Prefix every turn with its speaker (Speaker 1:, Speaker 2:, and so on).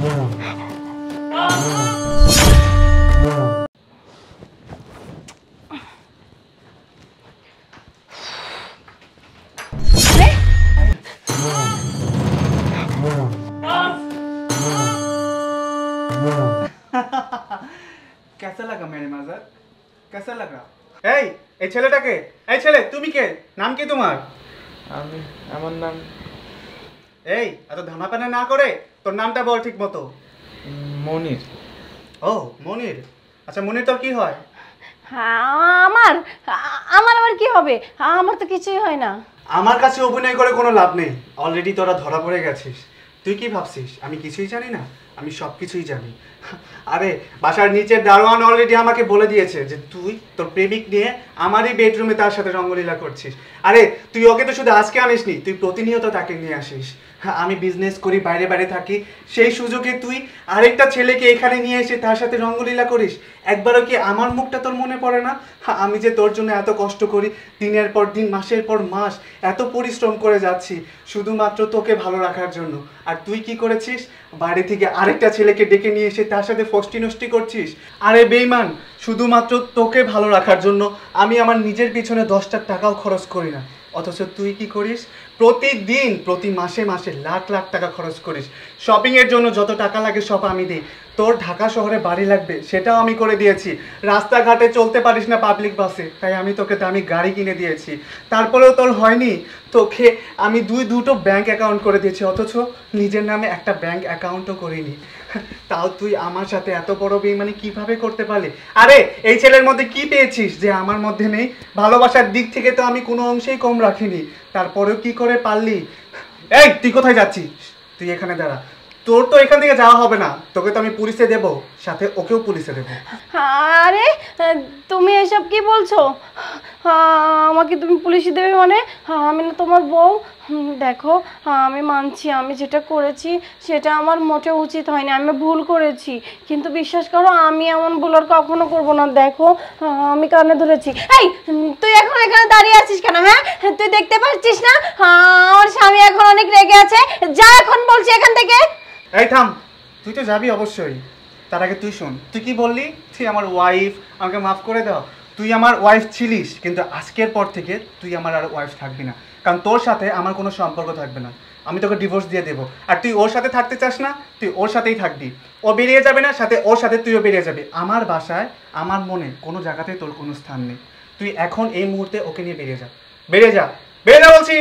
Speaker 1: कैसा लगा मेरे मजाक? कैसा लगा? এই ছেলেটাকে, এই ছেলে তুমি কে? নাম কি তোমার?
Speaker 2: আমার নাম
Speaker 1: এত ধামাপানা না করে তোর নামটা বল ঠিক মতো।
Speaker 2: মনির।
Speaker 1: ও মনির, আচ্ছা মনির তোর কি হয়?
Speaker 3: আমার আমার আবার কি হবে? আমার তো কিছুই হয় না।
Speaker 1: আমার কাছে অভিনয় করে কোনো লাভ নেই, অলরেডি তোরা ধরা পড়ে গেছিস। তুই কি ভাবছিস আমি কিছুই জানি না? আমি সব কিছুই জানি। আরে বাসার নিচের দারোয়ান অলরেডি আমাকে বলে দিয়েছে যে তুই তোর প্রেমিক নিয়ে আমারই বেডরুমে তার সাথে রঙ্গলীলা করছিস। আরে তুই ওকে তো শুধু আজকে আনিসনি, তুই প্রতিনিয়ত তাকে নিয়ে আসিস। আমি বিজনেস করি, বাইরে বাইরে থাকি, সেই সুযোগে তুই আরেকটা ছেলেকে এখানে নিয়ে এসে তার সাথে রঙ্গলীলা করিস। একবারও কি আমার মুখটা তোর মনে পড়ে না? আমি যে তোর জন্য এত কষ্ট করি, দিনের পর দিন মাসের পর মাস এত পরিশ্রম করে যাচ্ছি শুধুমাত্র তোকে ভালো রাখার জন্য। আর তুই কি করেছিস? বাড়ি থেকে আরেকটা ছেলেকে ডেকে নিয়ে এসে তার সাথে ফষ্টি নষ্টি করছিস। আরে বেঈমান, শুধুমাত্র তোকে ভালো রাখার জন্য আমি আমার নিজের পিছনে 10টা টাকাও খরচ করি না, অথচ তুই কি করিস? প্রতিদিন প্রতি মাসে মাসে লাখ লাখ টাকা খরচ করিস। শপিংয়ের জন্য যত টাকা লাগে সব আমি দিই। তোর ঢাকা শহরে বাড়ি লাগবে সেটাও আমি করে দিয়েছি। রাস্তাঘাটে চলতে পারিস না পাবলিক বাসে, তাই আমি তোকে দামি গাড়ি কিনে দিয়েছি। তারপরেও তোর হয়নি, তোকে আমি দুটো ব্যাংক অ্যাকাউন্ট করে দিয়েছি, অথচ নিজের নামে একটা ব্যাংক অ্যাকাউন্টও করিনি। তাও তুই আমার সাথে এত বড় বেইমানি কিভাবে করতে পারলি? আরে এই ছেলের মধ্যে কি পেয়েছিস যে আমার মধ্যে নেই? ভালোবাসার দিক থেকে তো আমি কোনো অংশেই কম রাখিনি, তারপরেও কি করে পারলি? তুই কোথায় যাচ্ছিস? তুই এখানে দাঁড়া, তোর তো এখান থেকে যাওয়া হবে না, তোকে তো আমি পুলিশে দেব, সাথে ওকেও পুলিশে দেবো।
Speaker 3: আরে তুমি এসব কি বলছো? আমাকে তুমি পুলিশে দেবে মানে? আমি না তোমার বউ। দেখো আমি মানছি আমি যেটা করেছি সেটা আমার মোটেও উচিত হয়নি, আমি ভুল করেছি, কিন্তু বিশ্বাস করো আমি এমন ভুল আর কখনো করবো না। দেখো আমি কানে ধরেছি। তুই এখন এখানে দাঁড়িয়ে আছিস কেন? হ্যাঁ তুই দেখতে পাচ্ছিস না আমার স্বামী এখন অনেক রেগে আছে? যা এখন বলছি এখান থেকে।
Speaker 1: থাম, তুই তো যাবি অবশ্যই, তার আগে তুই শোন, তুই কি বললি? তুই আমার ওয়াইফ, আমাকে মাফ করে দাও। তুই আমার ওয়াইফ ছিলিস, কিন্তু আজকের পর থেকে তুই আমার আর ওয়াইফ থাকবি না, কারণ তোর সাথে আমার কোনো সম্পর্ক থাকবে না। আমি তোকে ডিভোর্স দিয়ে দেবো। আর তুই ওর সাথে থাকতে চাস না, তুই ওর সাথেই থাকবি। ও বেরিয়ে যাবে না, সাথে ওর সাথে তুইও বেরিয়ে যাবি। আমার বাসায় আমার মনে কোনো জায়গাতে তোর কোনো স্থান নেই। তুই এখন এই মুহূর্তে ওকে নিয়ে বেরিয়ে যা, বেরিয়ে যা, বেরিয়ে যা বলছি।